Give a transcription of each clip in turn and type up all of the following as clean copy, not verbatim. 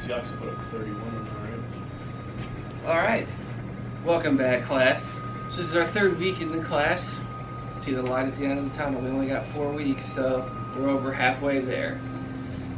Seahawks put up 31 on the Rams. All right, welcome back, class. So this is our third week in the class. See the light at the end of the tunnel. We only got 4 weeks, so we're over halfway there.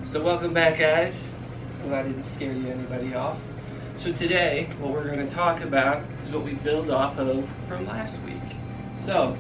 So welcome back, guys. Hope I didn't scare anybody off. So today, what we're going to talk about is what we build off of from last week. So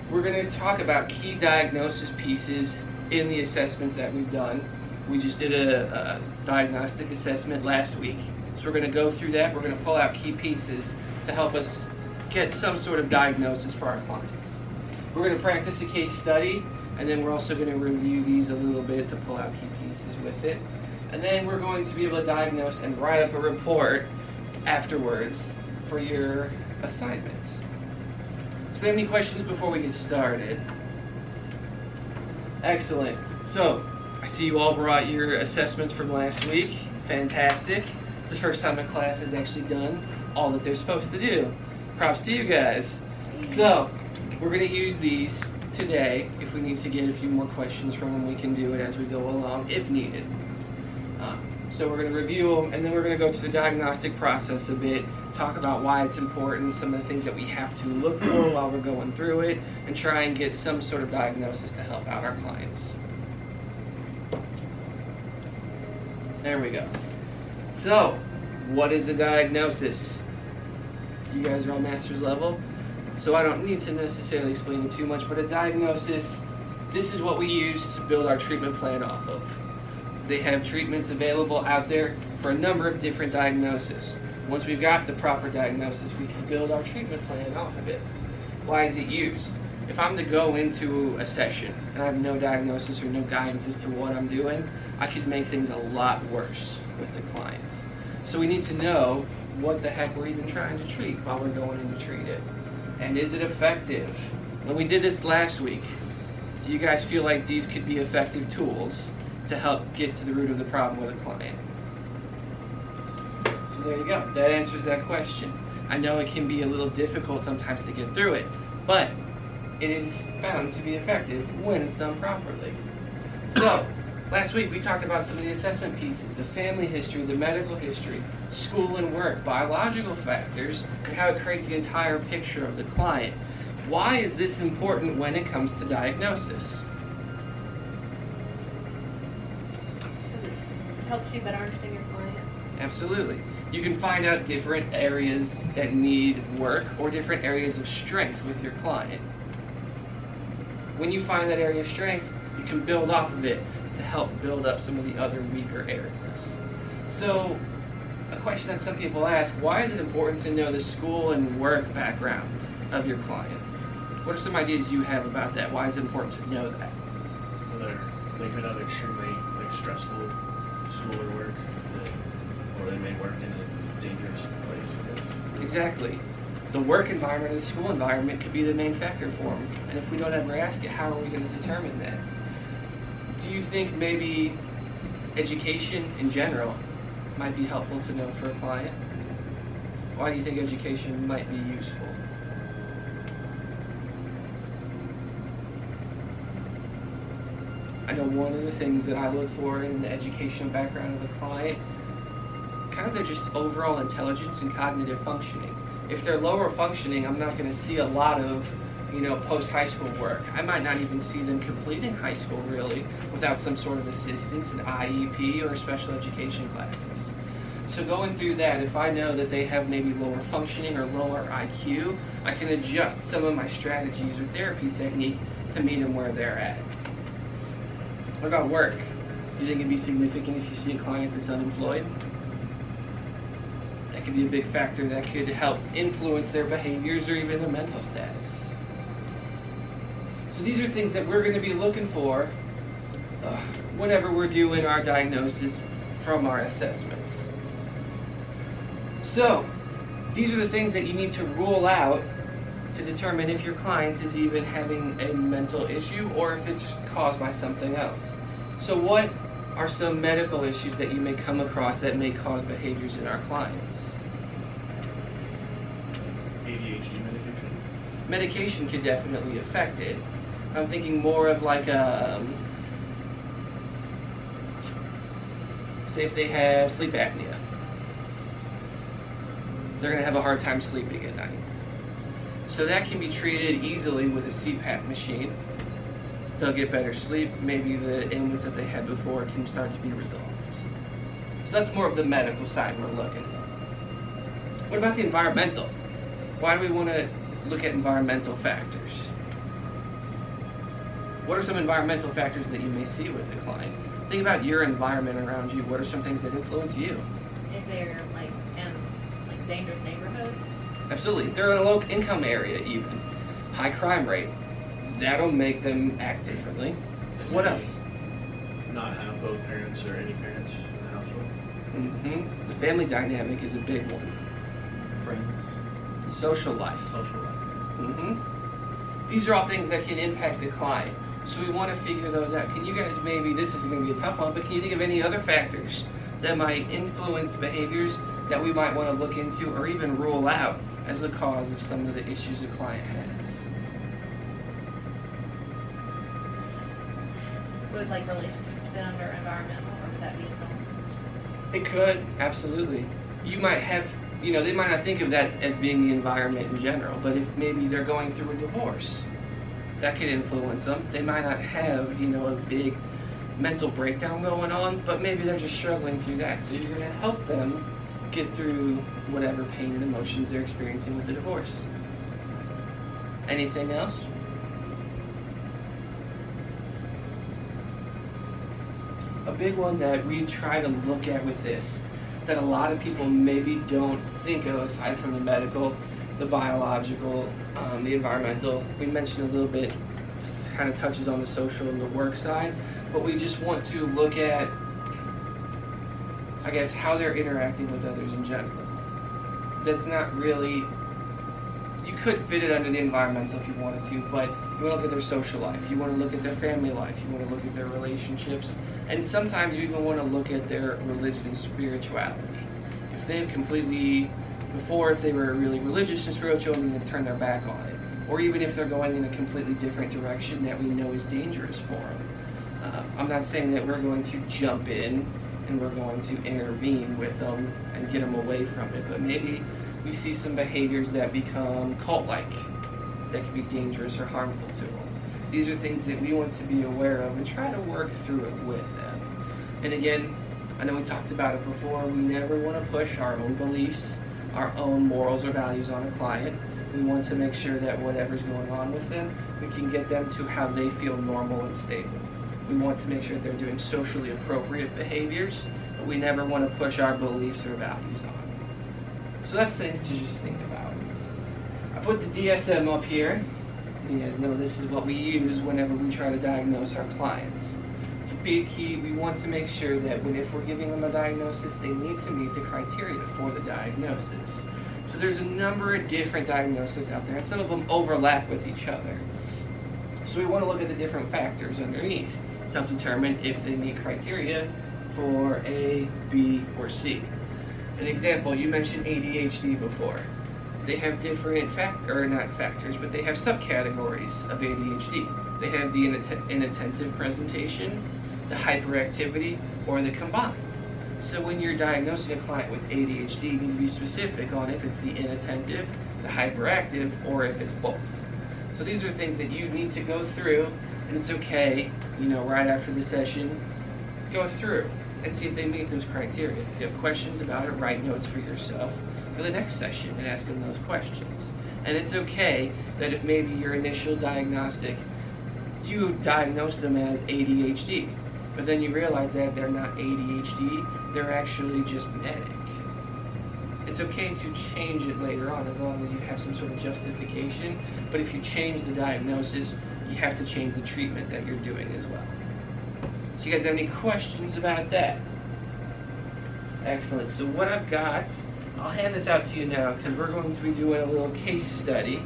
we're going to talk about key diagnosis pieces in the assessments that we've done. We just did a diagnostic assessment last week. So we're going to go through that. We're going to pull out key pieces to help us get some sort of diagnosis for our clients. We're going to practice a case study, and then we're also going to review these a little bit to pull out key pieces with it. And then we're going to be able to diagnose and write up a report afterwards for your assignments. Do we have any questions before we get started? Excellent. So, I see you all brought your assessments from last week. Fantastic. It's the first time a class has actually done all that they're supposed to do. Props to you guys. So, we're going to use these today. If we need to get a few more questions from them, we can do it as we go along if needed. So we're going to review them, and then we're going to go through the diagnostic process a bit, talk about why it's important, some of the things that we have to look for while we're going through it, and try and get some sort of diagnosis to help out our clients. There we go. So, what is a diagnosis? You guys are on master's level, so I don't need to necessarily explain it too much, but a diagnosis, this is what we use to build our treatment plan off of. They have treatments available out there for a number of different diagnoses. Once we've got the proper diagnosis, we can build our treatment plan off of it. Why is it used? If I'm to go into a session and I have no diagnosis or no guidance as to what I'm doing, I could make things a lot worse with the clients. So we need to know what the heck we're even trying to treat while we're going in to treat it. And is it effective? When we did this last week, do you guys feel like these could be effective tools to help get to the root of the problem with a client? So there you go. That answers that question. I know it can be a little difficult sometimes to get through it, but it is found to be effective when it's done properly. So, last week we talked about some of the assessment pieces, the family history, the medical history, school and work, biological factors, and how it creates the entire picture of the client. Why is this important when it comes to diagnosis? Helps you better understand your client. Absolutely. You can find out different areas that need work or different areas of strength with your client. When you find that area of strength, you can build off of it to help build up some of the other weaker areas. So, a question that some people ask, why is it important to know the school and work background of your client? What are some ideas you have about that? Why is it important to know that? Well, they could have extremely stressful school or work, or they may work in a dangerous place. Exactly. The work environment and the school environment could be the main factor for them. And if we don't ever ask it, how are we going to determine that? Do you think maybe education in general might be helpful to know for a client? Why do you think education might be useful? I know one of the things that I look for in the educational background of the client, kind of their just overall intelligence and cognitive functioning. If they're lower functioning, I'm not going to see a lot of, post-high school work. I might not even see them completing high school really without some sort of assistance in IEP or special education classes. So going through that, if I know that they have maybe lower functioning or lower IQ, I can adjust some of my strategies or therapy technique to meet them where they're at. What about work? Do you think it'd be significant if you see a client that's unemployed? That could be a big factor that could help influence their behaviors or even their mental status. So these are things that we're going to be looking for whenever we're doing our diagnosis from our assessments. So these are the things that you need to rule out to determine if your client is even having a mental issue or if it's caused by something else. So what are some medical issues that you may come across that may cause behaviors in our clients? ADHD medication? Medication could definitely affect it. I'm thinking more of like Say if they have sleep apnea. They're going to have a hard time sleeping at night. So that can be treated easily with a CPAP machine. They'll get better sleep. Maybe the ailments that they had before can start to be resolved. So that's more of the medical side we're looking at. What about the environmental? Why do we want to look at environmental factors? What are some environmental factors that you may see with a client? Think about your environment around you. What are some things that influence you? If they're like in like dangerous neighborhoods. Absolutely. If they're in a low income area even, high crime rate, that'll make them act differently. What else? Not have both parents or any parents in the household. The family dynamic is a big one. Friends. Social life. Social life. These are all things that can impact the client. So we want to figure those out. Can you guys maybe, this is going to be a tough one, but can you think of any other factors that might influence behaviors that we might want to look into or even rule out as the cause of some of the issues a client has? Would like relationships fit under environmental, or would that be its own? It could, absolutely. You might have, they might not think of that as being the environment in general, but if maybe they're going through a divorce, that could influence them. They might not have, a big mental breakdown going on, but maybe they're just struggling through that. So you're going to help them get through whatever pain and emotions they're experiencing with the divorce. Anything else? A big one that we try to look at with this, that a lot of people maybe don't think of aside from the medical, the biological, the environmental. We mentioned a little bit, kind of touches on the social and the work side, but we just want to look at, I guess, how they're interacting with others in general. That's not really, you could fit it under the environmental if you wanted to, but you want to look at their social life, you want to look at their family life, you want to look at their relationships, and sometimes you even want to look at their religion and spirituality. If they've completely, before if they were really religious and spiritual and they've turned their back on it, or even if they're going in a completely different direction that we know is dangerous for them. I'm not saying that we're going to jump in and we're going to intervene with them and get them away from it, but maybe we see some behaviors that become cult-like, that can be dangerous or harmful to them. These are things that we want to be aware of and try to work through it with them. And again, I know we talked about it before, we never want to push our own beliefs, our own morals or values on a client. We want to make sure that whatever's going on with them, we can get them to how they feel normal and stable. We want to make sure that they're doing socially appropriate behaviors, but we never want to push our beliefs or values on them. So that's things to just think about. I put the DSM up here. You guys know this is what we use whenever we try to diagnose our clients. It's a big key. We want to make sure that if we're giving them a diagnosis, they need to meet the criteria for the diagnosis. So there's a number of different diagnoses out there, and some of them overlap with each other. So we want to look at the different factors underneath to help determine if they meet criteria for A, B, or C. An example, you mentioned ADHD before. They have different not factors, but they have subcategories of ADHD. They have the inattentive presentation, the hyperactivity, or the combined. So when you're diagnosing a client with ADHD, you need to be specific on if it's the inattentive, the hyperactive, or if it's both. So these are things that you need to go through, and it's okay, right after the session, go through and see if they meet those criteria. If you have questions about it, write notes for yourself for the next session and ask them those questions. And it's okay that if maybe your initial diagnostic, you diagnosed them as ADHD, but then you realize that they're not ADHD, they're actually just manic. It's okay to change it later on as long as you have some sort of justification, but if you change the diagnosis, you have to change the treatment that you're doing as well. So you guys have any questions about that? Excellent. So what I've got, I'll hand this out to you now because we're going to be doing a little case study.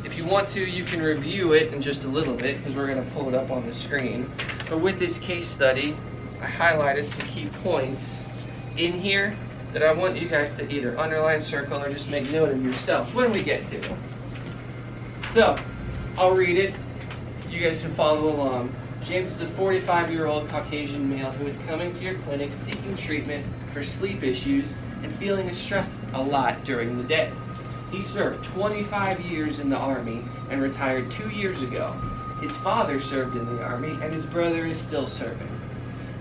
If you want to, you can review it in just a little bit because we're going to pull it up on the screen. But with this case study, I highlighted some key points in here that I want you guys to either underline, circle, or just make note of yourself when we get to them. So, I'll read it. You guys can follow along. James is a 45-year-old Caucasian male who is coming to your clinic seeking treatment for sleep issues and feeling stressed a lot during the day. He served 25 years in the Army and retired 2 years ago. His father served in the Army and his brother is still serving.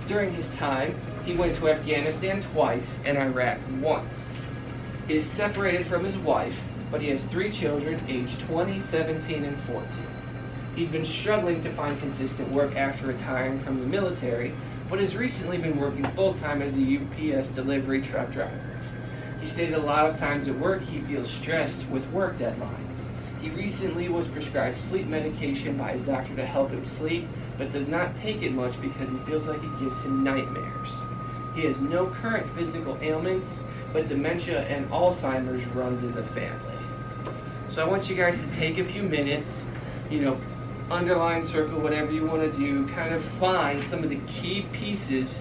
During his time, he went to Afghanistan twice and Iraq once. He is separated from his wife, but he has 3 children aged 20, 17, and 14. He's been struggling to find consistent work after retiring from the military, but has recently been working full-time as a UPS delivery truck driver. He stated a lot of times at work he feels stressed with work deadlines. He recently was prescribed sleep medication by his doctor to help him sleep, but does not take it much because he feels like it gives him nightmares. He has no current physical ailments, but dementia and Alzheimer's runs in the family. So I want you guys to take a few minutes, underline, circle, whatever you want to do, kind of find some of the key pieces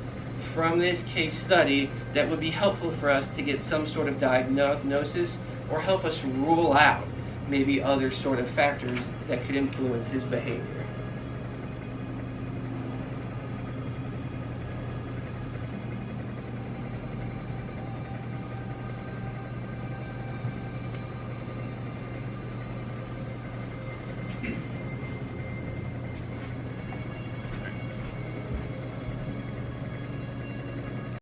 from this case study that would be helpful for us to get some sort of diagnosis or help us rule out maybe other sort of factors that could influence his behavior.